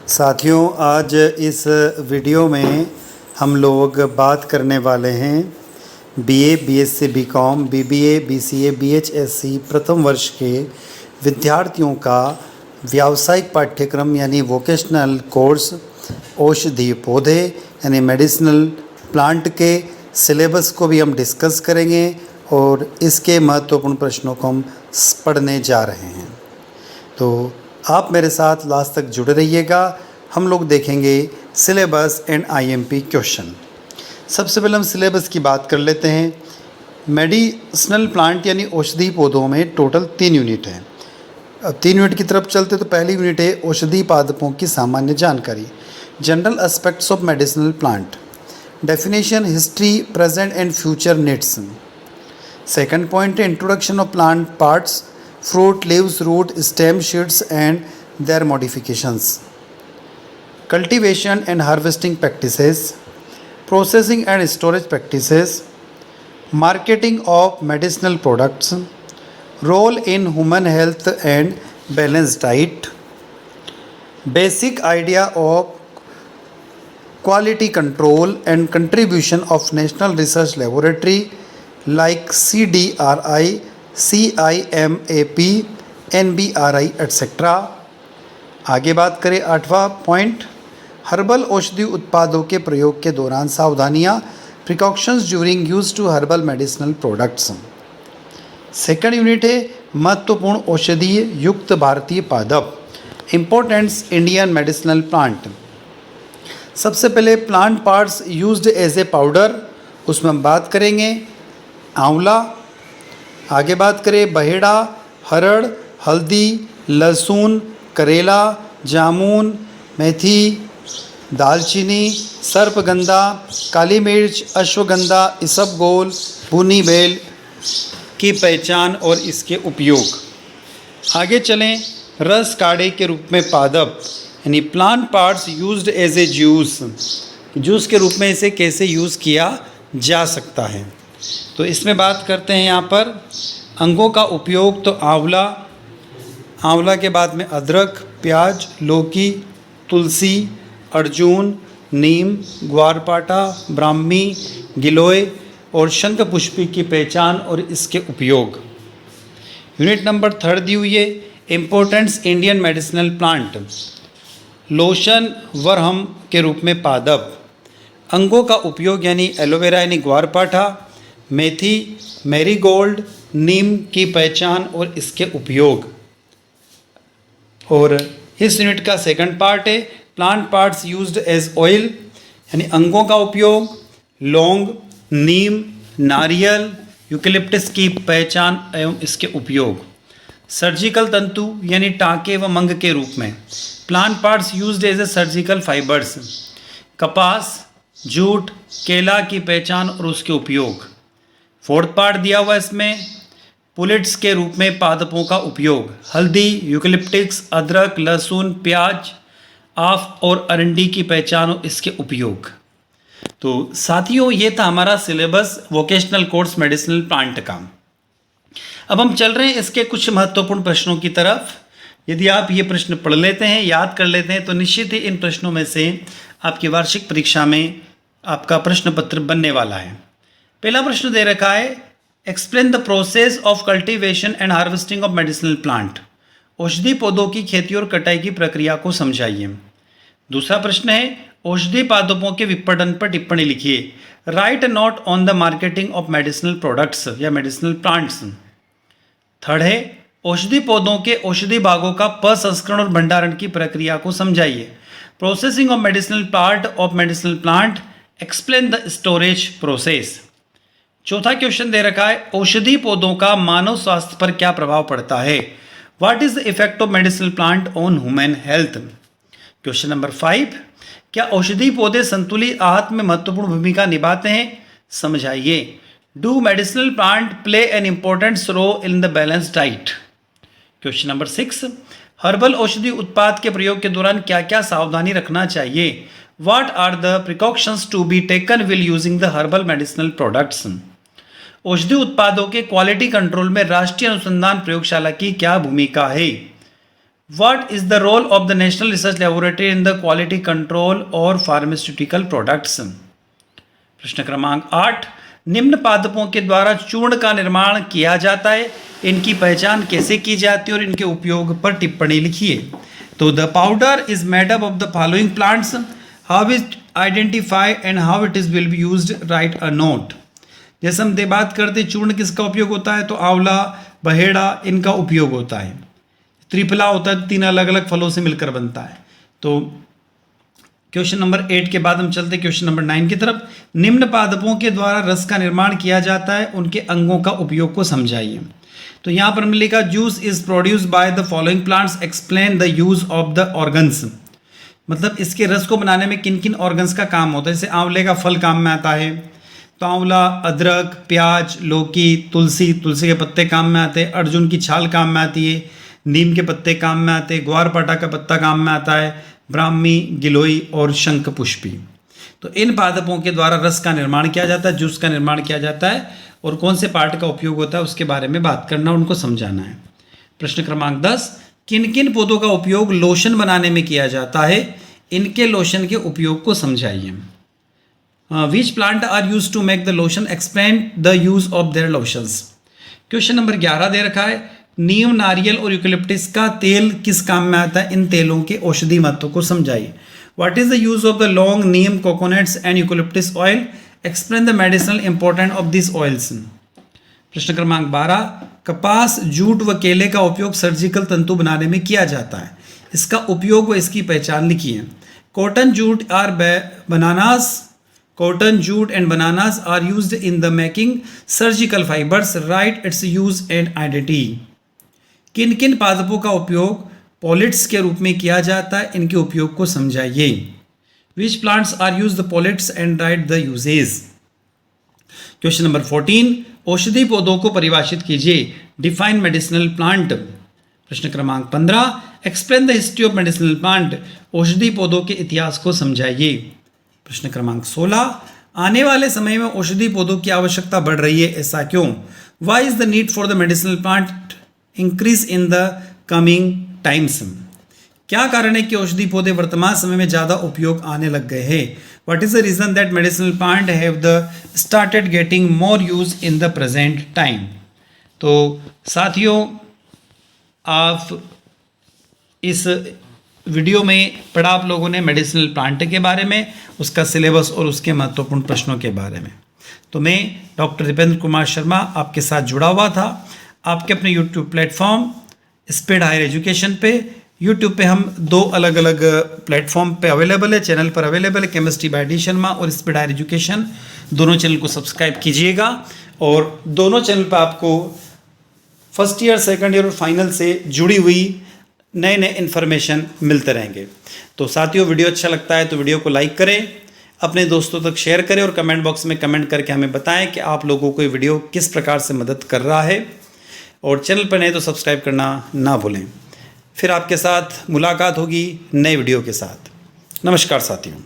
साथियों, आज इस वीडियो में हम लोग बात करने वाले हैं BA, BSc, BCom, BBA, BCA, बीएचएससी प्रथम वर्ष के विद्यार्थियों का व्यावसायिक पाठ्यक्रम यानी वोकेशनल कोर्स औषधीय पौधे यानी मेडिसिनल प्लांट के सिलेबस को भी हम डिस्कस करेंगे और इसके महत्वपूर्ण प्रश्नों को हम पढ़ने जा रहे हैं। तो आप मेरे साथ लास्ट तक जुड़े रहिएगा। हम लोग देखेंगे सिलेबस एंड आईएमपी क्वेश्चन। सबसे पहले हम सिलेबस की बात कर लेते हैं। मेडिसिनल प्लांट यानी औषधीय पौधों में टोटल 3 यूनिट हैं। अब 3 यूनिट की तरफ चलते तो पहली यूनिट है औषधीय पादपों की सामान्य जानकारी, general aspects of medicinal plant, definition, history, present and future needs. Second point है introduction of plant parts, fruit, leaves, root, stem, sheets and their modifications, cultivation and harvesting practices, processing and storage practices, marketing of medicinal products, role in human health and balanced diet, basic idea of quality control and contribution of National Research Laboratory like CDRI, CIMAP, NBRI etcetera. आगे बात करें 8वां point, herbal औषधि उत्पादों के प्रयोग के दौरान सावधानियाँ, precautions during use to herbal medicinal products. Second unit है महत्वपूर्ण औषधीय युक्त भारतीय पादप, इम्पोर्टेंट्स इंडियन मेडिसिनल प्लांट। सबसे पहले plant parts used as a powder, उसमें हम बात करेंगे आंवला। आगे बात करें बहेड़ा, हरड़, हल्दी, लहसुन, करेला, जामुन, मेथी, दालचीनी, सर्पगंधा, काली मिर्च, अश्वगंधा, इसबगोल, भुनी बेल की पहचान और इसके उपयोग। आगे चलें, रस काढ़े के रूप में पादप यानी plant parts used as a juice, juice के रूप में इसे कैसे यूज़ किया जा सकता है। तो इसमें बात करते हैं यहाँ पर अंगों का उपयोग। तो आंवला के बाद में अदरक, प्याज, लौकी, तुलसी, अर्जुन, नीम, ग्वारपाठा, ब्राह्मी, गिलोय और शंखपुष्पी की पहचान और इसके उपयोग। यूनिट नंबर 3 दी हुई है importance Indian medicinal plant, lotion, वरहम के रूप में पादप, अंगों का उपयोग यानी एलोवेरा यानी ग्वारपाठा, मेथी, मैरीगोल्ड, नीम की पहचान और इसके उपयोग। और इस यूनिट का सेकंड पार्ट है plant parts used as oil यानी अंगों का उपयोग, लौंग, नीम, नारियल, यूकेलिप्टस की पहचान एवं इसके उपयोग। सर्जिकल तंतु यानी टाँके व मंग के रूप में, plant parts used as a surgical fibres, कपास, जूट, केला की पहचान और उसके उपयोग। फोर्थ पार्ट दिया हुआ इसमें पुलेट्स के रूप में पादपों का उपयोग, हल्दी, यूकेलिप्टिक्स, अदरक, लहसुन, प्याज, आफ और अरंडी की पहचान और इसके उपयोग। तो साथियों, ये था हमारा syllabus vocational course medicinal plant का। अब हम चल रहे हैं इसके कुछ महत्वपूर्ण प्रश्नों की तरफ। यदि आप ये प्रश्न पढ़ लेते हैं, याद कर लेते हैं, तो निश्चित ही इन प्रश्नों में से आपकी वार्षिक परीक्षा में आपका प्रश्न पत्र बनने वाला है। पहला प्रश्न दे रखा है explain the process of cultivation and harvesting of medicinal plant, औषधि पौधों की खेती और कटाई की प्रक्रिया को समझाइए। दूसरा प्रश्न है औषधि पादपों के विपणन पर टिप्पणी लिखिए, right a note on the marketing of medicinal products या मेडिसिनल प्लांट्स। थर्ड है औषधि पौधों के औषधि भागों का प्रसंस्करण और भंडारण की प्रक्रिया को समझाइए, processing of medicinal part of medicinal plant, explain the storage process. चौथा क्वेश्चन दे रखा है औषधि पौधों का मानव स्वास्थ्य पर क्या प्रभाव पड़ता है, what is the effect of medicinal plant on human health. Question number 5, क्या औषधि पौधे संतुलित आहार में महत्वपूर्ण भूमिका निभाते हैं, समझाइए। Do medicinal plant play an important role in the balance diet. Question number 6, herbal औषधि उत्पाद के प्रयोग के दौरान क्या क्या सावधानी रखना चाहिए, what are the precautions to be taken will using the herbal medicinal products. औषधि उत्पादों के क्वालिटी कंट्रोल में राष्ट्रीय अनुसंधान प्रयोगशाला की क्या भूमिका है। What is the role of the National Research Laboratory in the quality control और pharmaceutical products? प्रश्न क्रमांक 8, निम्न पादपों के द्वारा चूर्ण का निर्माण किया जाता है, इनकी पहचान कैसे की जाती है और इनके उपयोग पर टिप्पणी लिखिए। तो the powder is made up of the following plants, how is identify and how it is will be used, right a note. जैसे हम बात करते चूर्ण किसका उपयोग होता है, तो आंवला, बहेड़ा, इनका उपयोग होता है। त्रिफला होता है, 3 अलग अलग फलों से मिलकर बनता है। तो क्वेश्चन नंबर 8 के बाद हम चलते क्वेश्चन नंबर 9 की तरफ। निम्न पादपों के द्वारा रस का निर्माण किया जाता है, उनके अंगों का उपयोग को समझाइए। तो यहाँ पर हमने लिखा juice is produce by the following plants, explain the use of the organs. मतलब इसके रस को बनाने में किन किन ऑर्गन्स का काम होता है। जैसे आंवले का फल काम में आता है, तो आंवला, अदरक, प्याज, लौकी, तुलसी, तुलसी के पत्ते काम में आते हैं, अर्जुन की छाल काम में आती है, नीम के पत्ते काम में आते हैं, ग्वारपाठा का पत्ता काम में आता है, ब्राह्मी, गिलोई और शंख पुष्पी। तो इन पादपों के द्वारा रस का निर्माण किया जाता है, जूस का निर्माण किया जाता है, और कौन से पार्ट का उपयोग होता है उसके बारे में बात करना, उनको समझाना है। प्रश्न क्रमांक 10, किन किन पौधों का उपयोग लोशन बनाने में किया जाता है, इनके लोशन के उपयोग को समझाइए। Which plant are use to make the lotion, explain the use of their lotions. Question number 11 दे रखा है, नीम, नारियल और यूकलिप्टिस का तेल किस काम में आता है, इन तेलों के औषधि महत्व को समझाइए। What is the use of the long, Neem, coconuts and eucalyptus oil, explain the medicinal important of this oils. प्रश्न क्रमांक 12, कपास, जूट व केले का उपयोग सर्जिकल तंतु बनाने में किया जाता है, इसका उपयोग व इसकी पहचान लिखिए। Cotton, jute or bananas, cotton, jute and bananas are used in the making surgical fibers, write its use and identity। किन किन पादपों का उपयोग पॉलिट्स के रूप में किया जाता है, इनके उपयोग को समझाइए। Which plants are used the pollets and write the uses। Question number 14, औषधि पौधों को परिभाषित कीजिए, डिफाइन मेडिसिनल प्लांट। प्रश्न क्रमांक 15, explain the history of medicinal plant, औषधि पौधों के इतिहास को समझाइए। प्रश्न क्रमांक 16, आने वाले समय में औषधि पौधों की आवश्यकता बढ़ रही है, ऐसा क्यों। Why is the need for the medicinal plant increase in the coming times. क्या कारण है कि औषधि पौधे वर्तमान समय में ज़्यादा उपयोग आने लग गए हैं। What is the reason that medicinal plant have the started getting more use in the present time. तो साथियों, आप इस वीडियो में पढ़ा आप लोगों ने मेडिसिनल प्लांट के बारे में, उसका सिलेबस और उसके महत्वपूर्ण प्रश्नों के बारे में। तो मैं डॉक्टर दीपेंद्र कुमार शर्मा आपके साथ जुड़ा हुआ था, आपके अपने YouTube platform speed higher education पे। यूट्यूब पे हम 2 अलग अलग प्लेटफॉर्म पे अवेलेबल है, चैनल पर अवेलेबल है, केमिस्ट्री बाय डी शर्मा और स्पीड हायर एजुकेशन। दोनों चैनल को सब्सक्राइब कीजिएगा, और दोनों चैनल पर आपको फर्स्ट ईयर, सेकंड ईयर और फाइनल से जुड़ी हुई नए नए इन्फॉर्मेशन मिलते रहेंगे। तो साथियों, वीडियो अच्छा लगता है तो वीडियो को लाइक करें, अपने दोस्तों तक शेयर करें, और कमेंट बॉक्स में कमेंट करके हमें बताएं कि आप लोगों को ये वीडियो किस प्रकार से मदद कर रहा है। और चैनल पर नए तो सब्सक्राइब करना ना भूलें। फिर आपके साथ मुलाकात होगी नए वीडियो के साथ। नमस्कार साथियों।